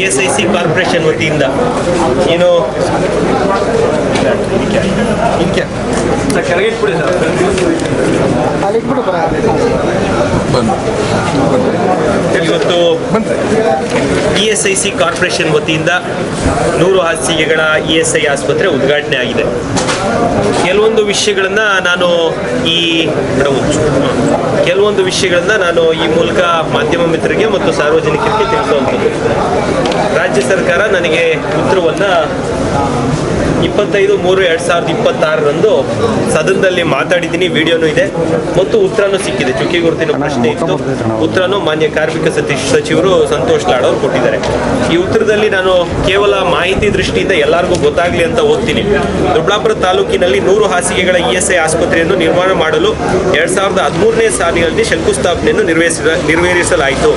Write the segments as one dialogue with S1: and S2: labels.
S1: ESIC corporation ವತಿಯಿಂದ ಏನು ಇವತ್ತು ESIC ಕಾರ್ಪೊರೇಷನ್ ವತಿಯಿಂದ 100 ಹಾಸಿಗೆಗಳ ESI ಆಸ್ಪತ್ರೆ ಉದ್ಘಾಟನೆ ಆಗಿದೆ. ಕೆಲವೊಂದು ವಿಷಯಗಳನ್ನ ನಾನು ಈ ಮೂಲಕ ಮಾಧ್ಯಮ ಮಿತ್ರರಿಗೆ ಮತ್ತು ಸಾರ್ವಜನಿಕರಿಗೆ ತಿಳಿಸುವಂಥದ್ದು. ರಾಜ್ಯ ಸರ್ಕಾರ ನನಗೆ ಉತ್ತರವನ್ನ 25/3/2026ರಂದು ಸದನದಲ್ಲಿ ಮಾತಾಡಿದ್ದೀನಿ, ವಿಡಿಯೋನು ಇದೆ ಮತ್ತು ಉತ್ತರನೂ ಸಿಕ್ಕಿದೆ. ಚುಕ್ಕಿ ಗುರುತಿನ ಪ್ರಶ್ನೆ ಇತ್ತು, ಉತ್ತರನೂ ಮಾನ್ಯ ಕಾರ್ಮಿಕ ಸಚಿವರು ಸಂತೋಷ್ ಲಾಡ್ ಅವರು ಕೊಟ್ಟಿದ್ದಾರೆ. ಈ ಉತ್ತರದಲ್ಲಿ ನಾನು ಕೇವಲ ಮಾಹಿತಿ ದೃಷ್ಟಿಯಿಂದ ಎಲ್ಲರಿಗೂ ಗೊತ್ತಾಗ್ಲಿ ಅಂತ ಓದ್ತೀನಿ. ದೊಡ್ಡಬಳ್ಳಾಪುರ ತಾಲೂಕಿನಲ್ಲಿ 100 ಹಾಸಿಗೆಗಳ ESI ಆಸ್ಪತ್ರೆಯನ್ನು ನಿರ್ಮಾಣ ಮಾಡಲು 2013ನೇ ಸಾಲಿನಲ್ಲಿ ಶಂಕುಸ್ಥಾಪನೆಯನ್ನು ನೆರವೇರಿಸಲಾಯಿತು.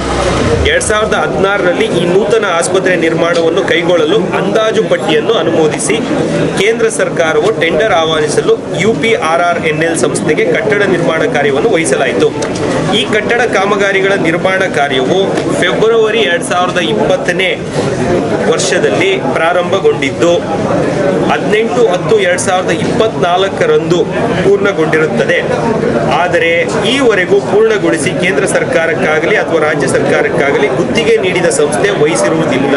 S1: 2016ರಲ್ಲಿ ಈ ನೂತನ ಆಸ್ಪತ್ರೆ ನಿರ್ಮಾಣವನ್ನು ಕೈಗೊಳ್ಳಲು ಅಂದಾಜು ಪಟ್ಟಿಯನ್ನು ಅನುಮೋದಿಸಿ ಕೇಂದ್ರ ಸರ್ಕಾರವು ಟೆಂಡರ್ ಆಹ್ವಾನಿಸಲು UPRRNL ಸಂಸ್ಥೆಗೆ ಕಟ್ಟಡ ನಿರ್ಮಾಣ ಕಾರ್ಯವನ್ನು ವಹಿಸಲಾಯಿತು. ಈ ಕಟ್ಟಡ ಕಾಮಗಾರಿಗಳ ನಿರ್ಮಾಣ ಕಾರ್ಯವು ಫೆಬ್ರವರಿ 2020ನೇ ವರ್ಷದಲ್ಲಿ ಪ್ರಾರಂಭಗೊಂಡಿದ್ದು 18/10/2024ರಂದು ಪೂರ್ಣಗೊಂಡಿರುತ್ತದೆ. ಆದರೆ ಈವರೆಗೂ ಪೂರ್ಣಗೊಳಿಸಿ ಕೇಂದ್ರ ಸರ್ಕಾರಕ್ಕಾಗಲಿ ಅಥವಾ ರಾಜ್ಯ ಸರ್ಕಾರಕ್ಕಾಗಲಿ ಗುತ್ತಿಗೆ ನೀಡಿದ ಸಂಸ್ಥೆ ವಹಿಸಿರುವುದಿಲ್ಲ.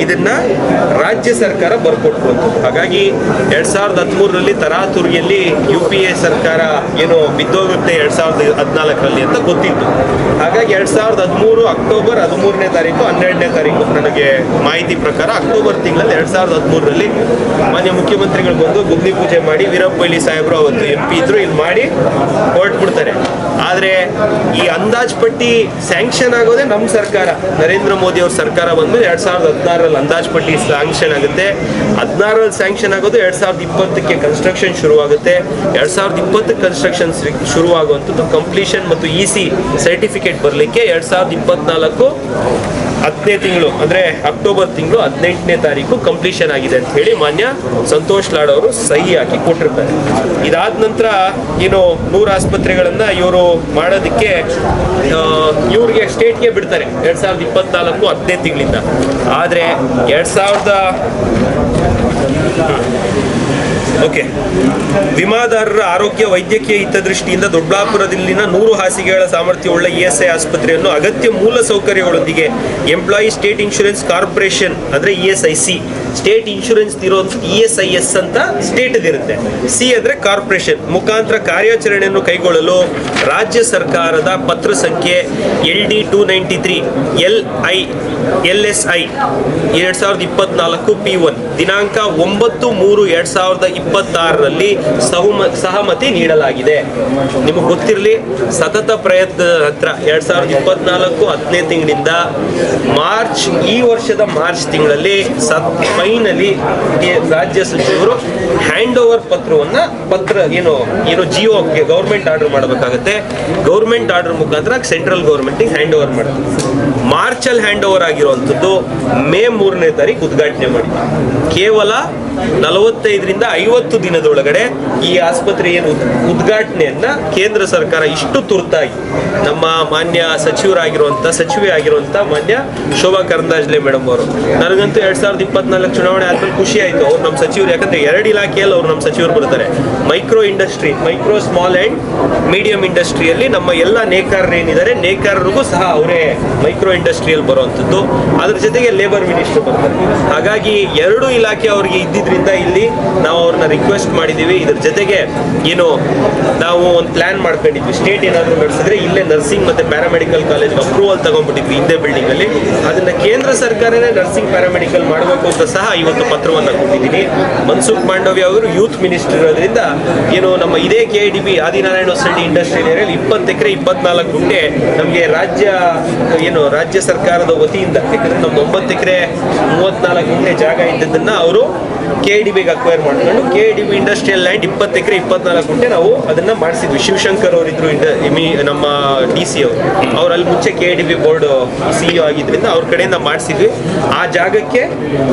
S1: ಇದನ್ನ ರಾಜ್ಯ ಸರ್ಕಾರ ಬರ್ಕೊಟ್ಕೊಂತು. ಹಾಗಾಗಿ 2013ರಲ್ಲಿ ತರಾತುರಿಯಲ್ಲಿ UPA ಸರ್ಕಾರ ಏನೋ ಬಿದ್ದೋಗುತ್ತೆ 2014ರಲ್ಲಿ ಅಂತ ಗೊತ್ತಿತ್ತು. ಹಾಗಾಗಿ 2013 ಅಕ್ಟೋಬರ್ 13ನೇ ತಾರೀಕು 12ನೇ ತಾರೀಕು ನನಗೆ ಮಾಹಿತಿ ಪ್ರಕಾರ ಅಕ್ಟೋಬರ್ ತಿಂಗಳಲ್ಲಿ 2013ರಲ್ಲಿ ಮಾನ್ಯ ಮುಖ್ಯಮಂತ್ರಿಗಳು ಬಂದು ಗುದ್ಲಿ ಪೂಜೆ ಮಾಡಿ ವೀರಪ್ಪ ಮೊಯ್ಲಿ ಸಾಹೇಬರು ಅವತ್ತು MP ಇದ್ರು ಇಲ್ಲಿ ಮಾಡಿ ಹೊರಟ್ಬಿಡ್ತಾರೆ. ಆದರೆ ಈ ಅಂದಾಜ್ ಪಟ್ಟಿ ಸ್ಯಾಂಕ್ಷನ್ ಆಗೋದೇ ನಮ್ಮ ಸರ್ಕಾರ, ನರೇಂದ್ರ ಮೋದಿ ಅವ್ರ ಸರ್ಕಾರ ಬಂದ್ಮೇಲೆ 2016ರಲ್ಲಿ ಅಂದಾಜ್ ಪಟ್ಟಿ ಸ್ಯಾಂಕ್ಷನ್ ಆಗುತ್ತೆ. 16ರಲ್ಲಿ ಸ್ಯಾಂಕ್ಷನ್ ಆಗೋದು 2020ಕ್ಕೆ ಕನ್ಸ್ಟ್ರಕ್ಷನ್ ಶುರುವಾಗುತ್ತೆ. 2020 ಕನ್ಸ್ಟ್ರಕ್ಷನ್ ಶುರುವಾಗುವಂಥದ್ದು ಕಂಪ್ಲೀಷನ್ ಮತ್ತು EC ಸರ್ಟಿಫಿಕೇಟ್ ಬರಲಿಕ್ಕೆ 2024 10ನೇ ತಿಂಗಳು ಅಂದರೆ ಅಕ್ಟೋಬರ್ ತಿಂಗಳು 18ನೇ ತಾರೀಕು ಕಂಪ್ಲೀಷನ್ ಆಗಿದೆ ಅಂತ ಹೇಳಿ ಮಾನ್ಯ ಸಂತೋಷ್ ಲಾಡ್ ಅವರು ಸಹಿ ಹಾಕಿ ಕೊಟ್ಟಿರ್ತಾರೆ. ಇದಾದ ನಂತರ ಏನು 100 ಆಸ್ಪತ್ರೆಗಳನ್ನ ಇವರು ಮಾಡೋದಕ್ಕೆ ಇವ್ರಿಗೆ ಸ್ಟೇಟ್ಗೆ ಬಿಡ್ತಾರೆ 2024 10ನೇ ತಿಂಗಳಿಂದ. ಆದರೆ ವಿಮಾದಾರರ ಆರೋಗ್ಯ ವೈದ್ಯಕೀಯ ಹಿತದೃಷ್ಟಿಯಿಂದ ದೊಡ್ಡಬಳ್ಳಾಪುರದಲ್ಲಿನ 100 ಹಾಸಿಗೆಗಳ ಸಾಮರ್ಥ್ಯವುಳ್ಳ ESI ಆಸ್ಪತ್ರೆಯನ್ನು ಅಗತ್ಯ ಮೂಲ ಸೌಕರ್ಯಗಳೊಂದಿಗೆ ಎಂಪ್ಲಾಯಿ ಸ್ಟೇಟ್ ಇನ್ಶೂರೆನ್ಸ್ ಕಾರ್ಪೊರೇಷನ್ ಅಂದ್ರೆ ESIC, ಸ್ಟೇಟ್ ಇನ್ಶೂರೆನ್ಸ್ ಇರೋದು ESIS ಅಂತ ಸ್ಟೇಟ್ ಇರುತ್ತೆ, C ಅಂದ್ರೆ ಕಾರ್ಪೊರೇಷನ್ ಮುಖಾಂತರ ಕಾರ್ಯಾಚರಣೆಯನ್ನು ಕೈಗೊಳ್ಳಲು ರಾಜ್ಯ ಸರ್ಕಾರದ ಪತ್ರ ಸಂಖ್ಯೆ LD 293 LSI 2024 P1 ದಿನಾಂಕ 9/3/2026ರಲ್ಲಿ ಸಹಮತಿ ನೀಡಲಾಗಿದೆ. ನಿಮಗೆ ಗೊತ್ತಿರಲಿ, ಸತತ ಪ್ರಯತ್ನದ ನಂತರ 2024 10ನೇ ತಿಂಗಳಿಂದ ಮಾರ್ಚ್, ಈ ವರ್ಷದ ಮಾರ್ಚ್ ತಿಂಗಳಲ್ಲಿ ಫೈನಲಿ ರಾಜ್ಯ ಸಚಿವರು ಹ್ಯಾಂಡ್ ಓವರ್ ಜಿಯೋಗೆ ಗೌರ್ಮೆಂಟ್ ಆರ್ಡರ್ ಮಾಡಬೇಕಾಗುತ್ತೆ. ಗೌರ್ಮೆಂಟ್ ಆರ್ಡರ್ ಮುಖಾಂತರ ಸೆಂಟ್ರಲ್ ಗೌರ್ಮೆಂಟಿಗೆ ಹ್ಯಾಂಡ್ ಓವರ್ ಮಾಡುತ್ತೆ. ಮಾರ್ಚಲ್ಲಿ ಹ್ಯಾಂಡ್ ಓವರ್ ಆಗಿರುವಂಥದ್ದು ಮೇ 3ನೇ ತಾರೀಕು ಉದ್ಘಾಟನೆ ಮಾಡಿದೆ. ಕೇವಲ 45ರಿಂದ 50 ದಿನದೊಳಗಡೆ ಈ ಆಸ್ಪತ್ರೆ ಏನು ಉದ್ಘಾಟನೆಯನ್ನ ಕೇಂದ್ರ ಸರ್ಕಾರ ಇಷ್ಟು ತುರ್ತಾಗಿ ನಮ್ಮ ಮಾನ್ಯ ಸಚಿವೆ ಆಗಿರುವಂತ ಮಾನ್ಯ ಶೋಭಾ ಕರಂದ್ಲಾಜೆ ಮೇಡಮ್ ಅವರು, ನನಗಂತೂ 2024 ಚುನಾವಣೆ ಆದ್ಮೇಲೆ ಖುಷಿ ಆಯ್ತು. ಅವ್ರು ನಮ್ಮ ಸಚಿವರು, ಯಾಕಂದ್ರೆ 2 ಇಲಾಖೆಯಲ್ಲಿ ಅವ್ರು ನಮ್ಮ ಸಚಿವರು ಬರ್ತಾರೆ. ಮೈಕ್ರೋ ಸ್ಮಾಲ್ ಅಂಡ್ ಮೀಡಿಯಂ ಇಂಡಸ್ಟ್ರಿಯಲ್ಲಿ ನಮ್ಮ ಎಲ್ಲ ನೇಕಾರರು ಏನಿದ್ದಾರೆ, ನೇಕಾರರಿಗೂ ಸಹ ಅವರೇ ಮೈಕ್ರೋ ಇಂಡಸ್ಟ್ರಿಯಲ್ಲಿ ಬರುವಂಥದ್ದು. ಅದ್ರ ಜೊತೆಗೆ ಲೇಬರ್ ಮಿನಿಸ್ಟರ್ ಬರ್ತಾರೆ. ಹಾಗಾಗಿ 2 ಇಲಾಖೆ ಅವ್ರಿಗೆ ಇದ್ದಿದ್ರಿಂದ ಇಲ್ಲಿ ನಾವು ಅವ್ರನ್ನ ರಿಕ್ವೆಸ್ಟ್ ಮಾಡಿದ್ದೀವಿ. ಇದ್ರ ಜೊತೆಗೆ ನಾವು ಒಂದು ಪ್ಲಾನ್ ಮಾಡ್ಕೊಂಡಿದ್ವಿ, ಸ್ಟೇಟ್ ಏನಾದರೂ ನಡೆಸಿದ್ರೆ ಇಲ್ಲೇ ನರ್ಸಿಂಗ್ ಮತ್ತೆ ಪ್ಯಾರಾಮೆಡಿಕಲ್ ಕಾಲೇಜ್ ಅಪ್ರೂವಲ್ ತಗೊಂಡ್ಬಿಟ್ಟಿದ್ವಿ ಹಿಂದೆ ಬಿಲ್ಡಿಂಗ್ ಅಲ್ಲಿ. ಅದನ್ನ ಕೇಂದ್ರ ಸರ್ಕಾರನೇ ನರ್ಸಿಂಗ್ ಪ್ಯಾರಾಮೆಡಿಕಲ್ ಮಾಡಬೇಕು ಅಂತ ಸಹ ಇವತ್ತು ಪತ್ರವನ್ನು ಕೊಟ್ಟಿದ್ದೀನಿ. ಮನ್ಸುಖ್ ಮಾಂಡವ್ಯ ಅವರು ಯೂತ್ ಮಿನಿಸ್ಟರ್ ಇರೋದ್ರಿಂದ ನಮ್ಮ ಇದೇ KIDB ಆದಿನಾರಾಯಣ ಹೊಸಳ್ಳಿ ಇಂಡಸ್ಟ್ರಿಯಲ್ ಏರಿಯಲ್ಲಿ 20 ಎಕರೆ 24 ಗುಂಟೆ ನಮಗೆ ರಾಜ್ಯ ಸರ್ಕಾರದ ವತಿಯಿಂದ, ಯಾಕಂದ್ರೆ ನಮ್ದು 9 ಎಕರೆ 34 ಗುಂಟೆ ಜಾಗ ಇದ್ದದನ್ನ ಅವರು KIDBಗೆ ಅಕ್ವೈರ್ ಮಾಡ್ಕೊಂಡು KDB ಇಂಡಸ್ಟ್ರಿಯಲ್ ಲ್ಯಾಂಡ್ 20 ಎಕರೆ 24 ಗುಂಟೆ ನಾವು ಅದನ್ನ ಮಾಡಿಸಿದ್ವಿ. ಶಿವಶಂಕರ್ ಅವರಿದ್ರು ನಮ್ಮ DC ಅವ್ರು ಅಲ್ಲಿ ಮುಂಚೆ KDB ಬೋರ್ಡ್ CEO ಆಗಿದ್ರಿಂದ ಅವ್ರ ಕಡೆಯಿಂದ ಮಾಡಿಸಿದ್ವಿ. ಆ ಜಾಗಕ್ಕೆ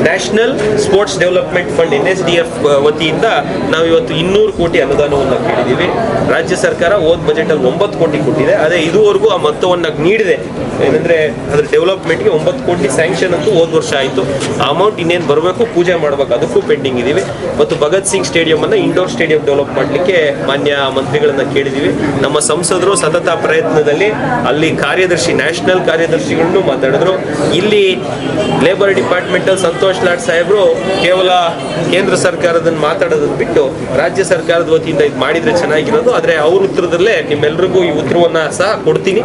S1: national sports development fund NSDF ವತಿಯಿಂದ ನಾವು ಇವತ್ತು 200 ಕೋಟಿ ಅನುದಾನವನ್ನು ಕೇಳಿದ್ದೀವಿ. ರಾಜ್ಯ ಸರ್ಕಾರ ಹೋದ ಬಜೆಟ್ ಅಲ್ಲಿ 9 ಕೋಟಿ ಕೊಟ್ಟಿದೆ. ಅದೇ ಇದುವರೆಗೂ ಆ ಮೊತ್ತವನ್ನು ನೀಡಿದೆ. ಏನಂದ್ರೆ ಅದ್ರ ಡೆವಲಪ್ಮೆಂಟ್ಗೆ 9 ಕೋಟಿ ಸ್ಯಾಂಕ್ಷನ್ ಅಂತೂ ಹೋದ ವರ್ಷ ಆಯಿತು. ಆ ಅಮೌಂಟ್ ಇನ್ನೇನು ಬರಬೇಕು, ಪೂಜೆ ಮಾಡಬೇಕು, ಅದಕ್ಕೂ ಪೆಂಡಿಂಗ್ ಇದೀವಿ. ಮತ್ತು ಭಗತ್ ಸಿಂಗ್ ಸ್ಟೇಡಿಯಂ ಅನ್ನ ಇಂಡೋರ್ ಸ್ಟೇಡಿಯಂ ಡೆವಲಪ್ ಮಾಡಲಿಕ್ಕೆ ಮಾನ್ಯ ಮಂತ್ರಿಗಳನ್ನ ಕೇಳಿದೀವಿ. ನಮ್ಮ ಸಂಸದರು ಸತತ ಪ್ರಯತ್ನದಲ್ಲಿ ಅಲ್ಲಿ ನ್ಯಾಷನಲ್ ಕಾರ್ಯದರ್ಶಿಗಳನ್ನು ಮಾತಾಡಿದ್ರು. ಇಲ್ಲಿ ಲೇಬರ್ ಡಿಪಾರ್ಟ್ಮೆಂಟ್ ಸಂತೋಷ್ ಲಾಡ್ ಸಾಹೇಬ್ರು ಕೇವಲ ಕೇಂದ್ರ ಸರ್ಕಾರದನ್ನು ಮಾತಾಡೋದನ್ನು ಬಿಟ್ಟು ರಾಜ್ಯ ಸರ್ಕಾರದ ವತಿಯಿಂದ ಇದು ಮಾಡಿದ್ರೆ ಚೆನ್ನಾಗಿರೋದು. ಆದರೆ ಅವ್ರ ಉತ್ತರದಲ್ಲೇ ನಿಮ್ಮೆಲ್ಲರಿಗೂ ಈ ಉತ್ತರವನ್ನ ಸಹ ಕೊಡ್ತೀನಿ.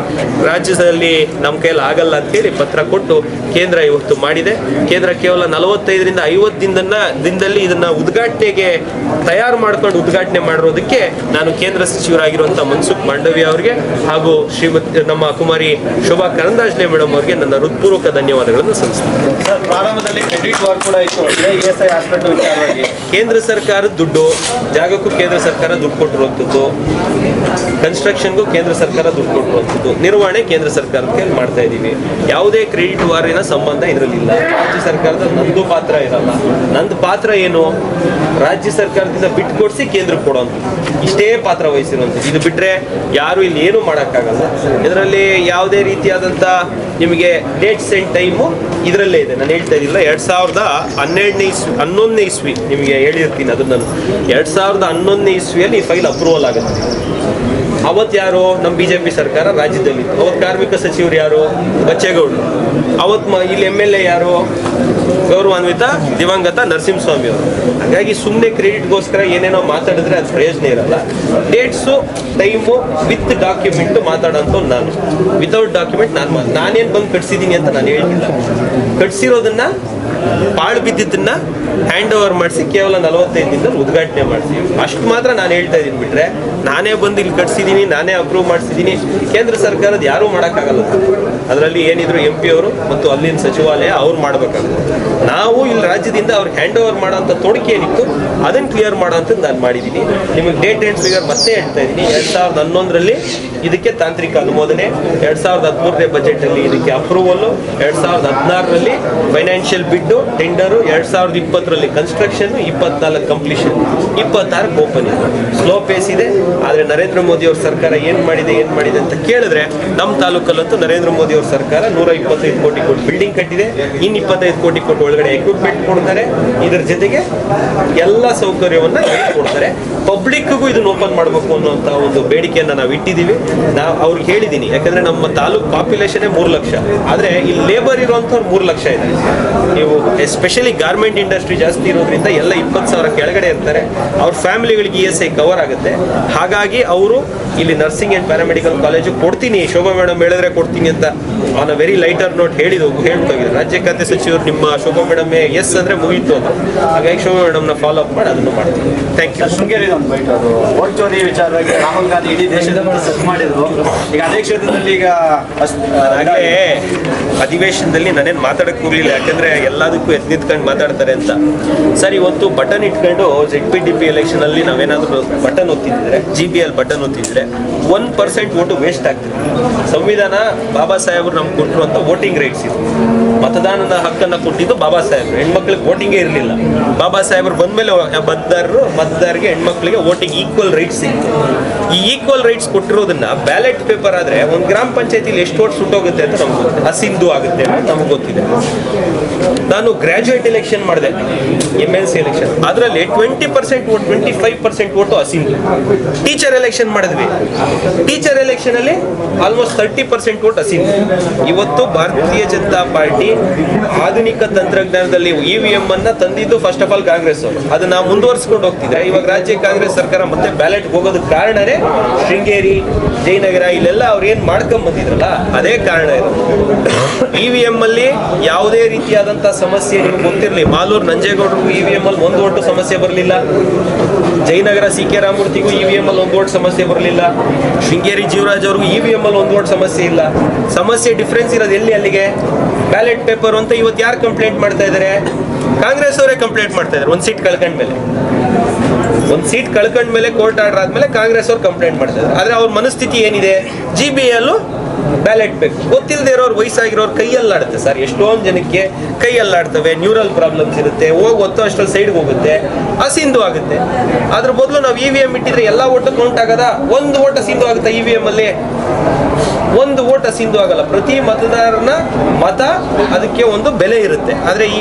S1: ರಾಜ್ಯದಲ್ಲಿ ನಮ್ಮ ಕೈಯಲ್ಲಿ ಆಗಲ್ಲ ಅಂತ ಹೇಳಿ ಪತ್ರ ಕೊಟ್ಟು ಕೇಂದ್ರ ಇವತ್ತು ಮಾಡಿದೆ. ಕೇಂದ್ರ ಕೇವಲ 45ರಿಂದ 50 ದಿನದಲ್ಲಿ ಇದನ್ನ ಉದ್ಘಾಟನೆಗೆ ತಯಾರು ಮಾಡ್ಕೊಂಡು ಉದ್ಘಾಟನೆ ಮಾಡಿರೋದಕ್ಕೆ ನಾನು ಕೇಂದ್ರ ಸಚಿವರಾಗಿರುವಂತಹ ಮನ್ಸುಖ್ ಮಾಂಡವಿಯಾ ಅವರಿಗೆ ಹಾಗೂ ನಮ್ಮ ಕುಮಾರಿ ಶೋಭಾ ಕರಂದ್ಲಾಜೆ ಮೇಡಮ್ ಅವರಿಗೆ ನನ್ನ ಹೃತ್ಪೂರ್ವಕ ಧನ್ಯವಾದಗಳನ್ನು ಸಲ್ಲಿಸ್ತೀನಿ.
S2: ಪ್ರಾರಂಭದಲ್ಲಿ ಕ್ರೆಡಿಟ್ ವಾರ್ ಕೂಡ ಇತ್ತು. ESI ಹಾಸ್ಪಿಟಲ್ ವಿಚಾರವಾಗಿ
S1: ಕೇಂದ್ರ ಸರ್ಕಾರದ ದುಡ್ಡು, ಜಾಗಕ್ಕೂ ಕೇಂದ್ರ ಸರ್ಕಾರ ದುಡ್ಡು ಕೊಟ್ಟಿರುವಂಥದ್ದು, ಕನ್ಸ್ಟ್ರಕ್ಷನ್ಗೂ ಕೇಂದ್ರ ಸರ್ಕಾರ ದುಡ್ಡು ಕೊಟ್ಟಿರುವಂಥದ್ದು, ನಿರ್ವಹಣೆ ಕೇಂದ್ರ ಸರ್ಕಾರದ ಕೈಲಿ ಮಾಡ್ತಾ ಇದ್ದೀವಿ. ಯಾವುದೇ ಕ್ರೆಡಿಟ್ ವಾರಿನ ಸಂಬಂಧ ಇದರಲ್ಲಿಲ್ಲ. ರಾಜ್ಯ ಸರ್ಕಾರದ ನಂದು ಪಾತ್ರ ಇರಲ್ಲ. ನಂದು ಪಾತ್ರ ಏನು, ರಾಜ್ಯ ಸರ್ಕಾರದಿಂದ ಬಿಟ್ಟು ಕೊಡಿಸಿ ಕೇಂದ್ರಕ್ಕೆ ಕೊಡುವಂಥದ್ದು, ಇಷ್ಟೇ ಪಾತ್ರ ವಹಿಸಿರುವಂಥದ್ದು. ಇದು ಬಿಟ್ಟರೆ ಯಾರು ಇಲ್ಲಿ ಏನು ಮಾಡೋಕ್ಕಾಗಲ್ಲ. ಇದರಲ್ಲಿ ಯಾವುದೇ ರೀತಿಯಾದಂಥ ನಿಮಗೆ ಡೇಟ್ಸ್ ಆ್ಯಂಡ್ ಟೈಮು ಇದರಲ್ಲೇ ಇದೆ. ನಾನು ಹೇಳ್ತಾ ಇದ್ದಿಲ್ಲ, 2011ನೇ ಇಸ್ವಿ ನಿಮಗೆ ಹೇಳಿರ್ತೀನಿ. ಅದನ್ನು 2011ನೇ ಇಸ್ವಿಯಲ್ಲಿ ಈ ಫೈಲ್ ಅಪ್ರೂವಲ್ ಆಗುತ್ತೆ. ಅವತ್ತು ಯಾರು, ನಮ್ಮ BJP ಸರ್ಕಾರ ರಾಜ್ಯದಲ್ಲಿ. ಅವತ್ತು ಕಾರ್ಮಿಕ ಸಚಿವರು ಯಾರು, ಬಚ್ಚೇಗೌಡರು. ಅವತ್ತು ಇಲ್ಲಿ MLA ಯಾರು, ಗೌರವಾನ್ವಿತ ದಿವಂಗತ ನರಸಿಂಹಸ್ವಾಮಿ ಅವರು. ಹಾಗಾಗಿ ಸುಮ್ಮನೆ ಕ್ರೆಡಿಟ್ಗೋಸ್ಕರ ಏನೇನೋ ಮಾತಾಡಿದ್ರೆ ಅದು ಪ್ರಯೋಜನ ಇರಲ್ಲ. ಡೇಟ್ಸು ಟೈಮು ವಿತ್ ಡಾಕ್ಯುಮೆಂಟ್ ಮಾತಾಡೋಂಥ ನಾನು. ವಿತೌಟ್ ಡಾಕ್ಯುಮೆಂಟ್ ನಾನೇನು ಬಂದು ಕಟ್ಸಿದ್ದೀನಿ ಅಂತ ನಾನು ಹೇಳ್ತಿಲ್ಲ. ಕಟ್ಸಿರೋದನ್ನ ಪಾಳು ಬಿದ್ದಿದ್ದನ್ನ ಹ್ಯಾಂಡ್ ಓವರ್ ಮಾಡಿಸಿ ಕೇವಲ 45 ದಿನದಲ್ಲಿ ಉದ್ಘಾಟನೆ ಮಾಡಿಸಿ ಅಷ್ಟು ಮಾತ್ರ ನಾನು ಹೇಳ್ತಾ ಇದ್ದೀನಿ. ಬಿಟ್ರೆ ನಾನೇ ಬಂದು ಇಲ್ಲಿ ಕಟ್ಸಿದ್ದೀನಿ, ನಾನೇ ಅಪ್ರೂವ್ ಮಾಡಿಸಿದ್ದೀನಿ, ಕೇಂದ್ರ ಸರ್ಕಾರದ ಯಾರೂ ಮಾಡೋಕ್ಕಾಗಲ್ಲ. ಅದರಲ್ಲಿ ಏನಿದ್ರು MP ಅವರು ಮತ್ತು ಅಲ್ಲಿನ ಸಚಿವಾಲಯ ಅವ್ರು ಮಾಡಬೇಕಾಗುತ್ತೆ. ನಾವು ಇಲ್ಲಿ ರಾಜ್ಯದಿಂದ ಅವ್ರಿಗೆ ಹ್ಯಾಂಡ್ ಓವರ್ ಮಾಡೋಂಥ ತೊಡಕೆ ಏನಿತ್ತು ಅದನ್ನು ಕ್ಲಿಯರ್ ಮಾಡೋಂಥದ್ದು ನಾನು ಮಾಡಿದ್ದೀನಿ. ನಿಮಗೆ ಡೇಟ್ ಆ್ಯಂಡ್ ಫಿಗರ್ ಮತ್ತೆ ಹೇಳ್ತಾ ಇದ್ದೀನಿ. 2011ರಲ್ಲಿ ಇದಕ್ಕೆ ತಾಂತ್ರಿಕ ಅನುಮೋದನೆ, 2013ನೇ ಬಜೆಟಲ್ಲಿ ಇದಕ್ಕೆ ಅಪ್ರೂವಲ್ಲು, 2016ರಲ್ಲಿ ಫೈನಾನ್ಷಿಯಲ್ ಬಿಡ್ಡು ಟೆಂಡರು, 2020ರಲ್ಲಿ ಕನ್ಸ್ಟ್ರಕ್ಷನ್, 24 ಕಂಪ್ಲೀಷನ್, 26 ಓಪನ್ ಇದೆ. ಸ್ಲೋ ಪೇಸ್ ಇದೆ. ಆದರೆ ನರೇಂದ್ರ ಮೋದಿ ಅವ್ರ ಸರ್ಕಾರ ಏನು ಮಾಡಿದೆ ಅಂತ ಕೇಳಿದ್ರೆ ನಮ್ಮ ತಾಲೂಕಲ್ಲಂತೂ ನರೇಂದ್ರ ಮೋದಿ ಅವ್ರ ಸರ್ಕಾರ 125 ಕೋಟಿ ಕೊಟ್ಟು ಬಿಲ್ಡಿಂಗ್ ಕಟ್ಟಿದೆ. ಇನ್ನು 25 ಕೋಟಿ ಕೊಟ್ಟು ಒಳಗಡೆ ಎಕ್ವಿಪ್ಮೆಂಟ್ ಕೊಡ್ತಾರೆ. ಇದರ ಜೊತೆಗೆ ಎಲ್ಲ ಸೌಕರ್ಯವನ್ನ ಕೊಡ್ತಾರೆ. ಪಬ್ಲಿಕ್ಗೂ ಇದನ್ನ ಓಪನ್ ಮಾಡಬೇಕು ಅನ್ನುವಂಥ ಒಂದು ಬೇಡಿಕೆಯನ್ನು ನಾವು ಇಟ್ಟಿದ್ದೀವಿ. ನಾವು ಅವ್ರಿಗೆ ಹೇಳಿದ್ದೀನಿ. ಯಾಕಂದ್ರೆ ನಮ್ಮ ತಾಲೂಕು ಪಾಪ್ಯುಲೇಷನ್ 3 ಲಕ್ಷ, ಆದರೆ ಇಲ್ಲಿ ಲೇಬರ್ ಇರುವಂಥವ್ರು 3 ಲಕ್ಷ ಇದೆ. ನೀವು ಎಸ್ಪೆಷಲಿ ಗಾರ್ಮೆಂಟ್ ಇಂಡಸ್ಟ್ರಿ ಜಾಸ್ತಿ ಇರೋದ್ರಿಂದ ಎಲ್ಲ 20,000 ಕೆಳಗಡೆ ಇರ್ತಾರೆ. ಅವ್ರ ಫ್ಯಾಮಿಲಿಗಳಿಗೆ ESI ಕವರ್ ಆಗುತ್ತೆ. ಹಾಗಾಗಿ ಅವರು ಇಲ್ಲಿ ನರ್ಸಿಂಗ್ ಆ್ಯಂಡ್ ಪ್ಯಾರಾಮೆಡಿಕಲ್ ಕಾಲೇಜು ಕೊಡ್ತೀನಿ, ಶೋಭಾ ಮೇಡಮ್ ಹೇಳಿದ್ರೆ ಕೊಡ್ತೀನಿ ಅಂತ on a very lighter note ಹೇಳ್ತೋಗಿದ್ರು. ರಾಜ್ಯ ಖಾತೆ ಸಚಿವರು ನಿಮ್ಮ ಶೋಭಾ ಮೇಡಮ್ ಎಸ್ ಅಂದರೆ ಮುಗೀತು ಅಂತ. ಹಾಗಾಗಿ ಶೋಭಾ ಮೇಡಮ್ನ ಫಾಲೋ ಅಪ್ ಮಾಡಿ ಅದನ್ನು ಮಾಡ್ತೀನಿ. Thank you.
S2: ಶೃಂಗೇರಿ ವೋಟ್ ಚೋರಿ ವಿಚಾರವಾಗಿ ರಾಹುಲ್ ಗಾಂಧಿ ಇಡೀ ದೇಶದ ಸೆಟ್ ಮಾಡಿದ್ರು. ಈಗ ಅದೇ ಕ್ಷೇತ್ರದಲ್ಲಿ ಈಗ
S1: ಆಗಲೇ ಅಧಿವೇಶನದಲ್ಲಿ ನಾನೇನು ಮಾತಾಡಕ್ಕೆ ಹೋಗ್ಲಿಲ್ಲ. ಯಾಕಂದ್ರೆ ಎಲ್ಲದಕ್ಕೂ ನಿಂತ್ಕೊಂಡು ಮಾತಾಡ್ತಾರೆ ಅಂತ. ಸರ್, ಇವತ್ತು ಬಟನ್ ಇಟ್ಕೊಂಡು ZPDP ಎಲೆಕ್ಷನ್ ಅಲ್ಲಿ ನಾವೇನಾದ್ರೂ ಬಟನ್ ಒತ್ತಿದ್ರೆ, GBL ಬಟನ್ ಒತ್ತಿದ್ರೆ 1% ವೋಟು ವೇಸ್ಟ್ ಆಗ್ತದೆ. ಸಂವಿಧಾನ ಬಾಬಾ ಸಾಹೇಬರು ನಮ್ಗೆ ಕೊಟ್ಟಿರುವಂತ ವೋಟಿಂಗ್ ರೈಟ್ಸ್ ಇದು. ಮತದಾನದ ಹಕ್ಕನ್ನು ಕೊಟ್ಟಿದ್ದು ಬಾಬಾ ಸಾಹೇಬರು. ಹೆಣ್ಮಕ್ಳಿಗೆ ವೋಟಿಂಗೇ ಇರಲಿಲ್ಲ. ಬಾಬಾ ಸಾಹೇಬರು ಬಂದ್ಮೇಲೆ ಮತದಾರರಿಗೆ ಹೆಣ್ಮಕ್ಳಿಗೆ ವೋಟಿಂಗ್ ಈಕ್ವಲ್ ರೈಟ್ಸ್ ಸಿಕ್ತು. ಈ ಈಕ್ವಲ್ ರೈಟ್ಸ್ ಕೊಟ್ಟಿರೋದನ್ನ ಬ್ಯಾಲೆಟ್ ಪೇಪರ್ ಆದ್ರೆ ಒಂದು ಗ್ರಾಮ ಪಂಚಾಯತಿಲಿ ಎಷ್ಟು ವೋಟ್ ಸುಟ್ಟೋಗುತ್ತೆ ಅಂತ ನಮ್ಗೆ ಗೊತ್ತಿದೆ. ಅಸಿಂಧು ಆಗುತ್ತೆ ಅಂತ ನಮ್ಗೆ ಗೊತ್ತಿದೆ. ನಾನು ಗ್ರಾಜುಯೇಟ್ ಎಲೆಕ್ಷನ್ ಮಾಡಿದೆ, MLC ಎಲೆಕ್ಷನ್. ಅದರಲ್ಲಿ 20% ವೋಟ್, 25% ವೋಟು ಅಸಿಂಧು. ಟೀಚರ್ ಎಲೆಕ್ಷನ್ ಮಾಡಿದ್ವಿ. ಟೀಚರ್ ಎಲೆಕ್ಷನ್ ಅಲ್ಲಿ ಆಲ್ಮೋಸ್ಟ್ 30% ವೋಟ್ ಅಸಿಂಧು. ಇವತ್ತು ಭಾರತೀಯ ಜನತಾ ಪಾರ್ಟಿ ಆಧುನಿಕ ತಂತ್ರಜ್ಞಾನದಲ್ಲಿ EVM ಅನ್ನ ತಂದಿದ್ದು ಫಸ್ಟ್ ಆಫ್ ಆಲ್ ಕಾಂಗ್ರೆಸ್ ಅವರು. ಅದನ್ನ ಮುಂದುವರಿಸಿಕೊಂಡು ಹೋಗ್ತಿದೆ. ಇವಾಗ ರಾಜ್ಯ ಕಾಂಗ್ರೆಸ್ ಸರ್ಕಾರ ಮತ್ತೆ ಬ್ಯಾಲೆಟ್ ಹೋಗೋದಕ್ಕೆ ಕಾರಣನೇ ಶೃಂಗೇರಿ, ಜಯನಗರ, ಇಲ್ಲೆಲ್ಲ ಅವ್ರು ಏನ್ ಮಾಡ್ಕೊಂಡ್ ಬಂದಿದ್ರಲ್ಲ ಅದೇ ಕಾರಣ ಇರೋದು. EVM ಅಲ್ಲಿ ಯಾವುದೇ ರೀತಿಯಾದಂತ ಸಮಸ್ಯೆ ನಿಮ್ಗೆ ಗೊತ್ತಿರಲಿ. ಮಾಲೂರು ನಂಜೇಗೌಡರಿಗೂ EVM ಅಲ್ಲಿ 1 ವೋಟು ಸಮಸ್ಯೆ ಬರಲಿಲ್ಲ. ಜಯನಗರ CK ರಾಮಮೂರ್ತಿಗೂ EVM ಅಲ್ಲಿ 1 ವೋಟ್ ಸಮಸ್ಯೆ ಬರಲಿಲ್ಲ. ಶೃಂಗೇರಿ ಜೀವರಾಜ್ ಅವ್ರಿಗೂ EVM ಅಲ್ಲಿ 1 ವೋಟ್ ಸಮಸ್ಯೆ ಇಲ್ಲ. ಸಮಸ್ಯೆ ಡಿಫ್ರೆನ್ಸ್ ಇರೋದು ಎಲ್ಲಿ? ಅಲ್ಲಿಗೆ ಬ್ಯಾಲೆಟ್ ಪೇಪರ್ ಅಂತ ಇವತ್ತು ಯಾರು ಕಂಪ್ಲೇಂಟ್ ಮಾಡ್ತಾ ಇದ್ದಾರೆ? ಕಾಂಗ್ರೆಸ್ ಅವರೇ ಕಂಪ್ಲೇಂಟ್ ಮಾಡ್ತಾ ಇದ್ದಾರೆ. 1 ಸೀಟ್ ಕಳ್ಕೊಂಡ್ಮೇಲೆ ಒಂದು ಸೀಟ್ ಕಳ್ಕೊಂಡ ಮೇಲೆ ಕೋರ್ಟ್ ಆರ್ಡರ್ ಆದ್ಮೇಲೆ ಕಾಂಗ್ರೆಸ್ ಅವ್ರು ಕಂಪ್ಲೇಂಟ್ ಮಾಡ್ತಾರೆ. ಆದ್ರೆ ಅವ್ರ ಮನಸ್ಥಿತಿ ಏನಿದೆ, GBA ಬ್ಯಾಲೆಟ್ ಬೇಕು. ಗೊತ್ತಿಲ್ಲದೆ ಇರೋರು, ವಯಸ್ಸಾಗಿರೋರು ಕೈಯಲ್ಲಾಡುತ್ತೆ ಸರ್. ಎಷ್ಟೊಂದು ಜನಕ್ಕೆ ಕೈಯಲ್ಲಾಡ್ತವೆ, ನ್ಯೂರಲ್ ಪ್ರಾಬ್ಲಮ್ಸ್ ಇರುತ್ತೆ, ಹೋಗಿ ಅಷ್ಟರಲ್ಲಿ ಸೈಡ್ಗೆ ಹೋಗುತ್ತೆ, ಅಸಿಂಧು ಆಗುತ್ತೆ. ಅದ್ರ ಬದಲು ನಾವು EVM ಇಟ್ಟಿದ್ರೆ ಎಲ್ಲ ಓಟು ಕೌಂಟ್ ಆಗದ. ಒಂದು ಓಟ ಸಿಂಧು ಆಗುತ್ತೆ EVM ಅಲ್ಲಿ, ಒಂದು ಓಟ ಸಿಂಧು ಆಗಲ್ಲ. ಪ್ರತಿ ಮತದಾರನ ಮತ ಅದಕ್ಕೆ ಒಂದು ಬೆಲೆ ಇರುತ್ತೆ. ಆದರೆ ಈ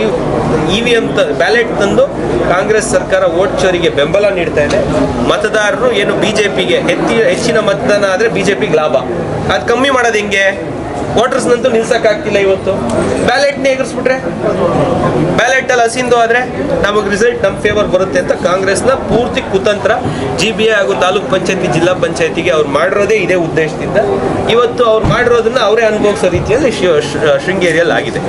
S1: EVM ಬ್ಯಾಲೆಟ್ ತಂದು ಕಾಂಗ್ರೆಸ್ ಸರ್ಕಾರ ವೋಟ್ ಚೋರಿಗೆ ಬೆಂಬಲ ನೀಡ್ತಾ ಇದೆ. ಮತದಾರರು ಏನು BJPಗೆ ಹೆಚ್ಚಿನ ಮತದಾನ ಆದರೆ BJPಗೆ ಲಾಭ. ಅದು ಕಮ್ಮಿ ಮಾಡೋದು ಹೆಂಗೆ? ವೋಟರ್ಸ್ನಂತೂ ನಿಲ್ಸಕ್ಕಾಗ್ತಿಲ್ಲ. ಇವತ್ತು ಬ್ಯಾಲೆಟ್ನೇ ಎಗರಿಸ್ಬಿಟ್ರೆ, ಬ್ಯಾಲೆಟಲ್ಲಿ ಅಸಿಂಧು ಆದರೆ ನಮಗೆ ರಿಸಲ್ಟ್ ನಮ್ಮ ಫೇವರ್ ಬರುತ್ತೆ ಅಂತ ಕಾಂಗ್ರೆಸ್ನ ಪೂರ್ತಿ ಕುತಂತ್ರ. GBA ಹಾಗೂ ತಾಲೂಕ್ ಪಂಚಾಯತಿ, ಜಿಲ್ಲಾ ಪಂಚಾಯತಿಗೆ ಅವ್ರು ಮಾಡಿರೋದೇ ಇದೇ ಉದ್ದೇಶದಿಂದ. ಇವತ್ತು ಅವ್ರು ಮಾಡಿರೋದನ್ನ ಅವರೇ ಅನುಭವಿಸೋ ರೀತಿಯಲ್ಲಿ ಶೃಂಗೇರಿಯಲ್ಲಿ ಆಗಿದೆ.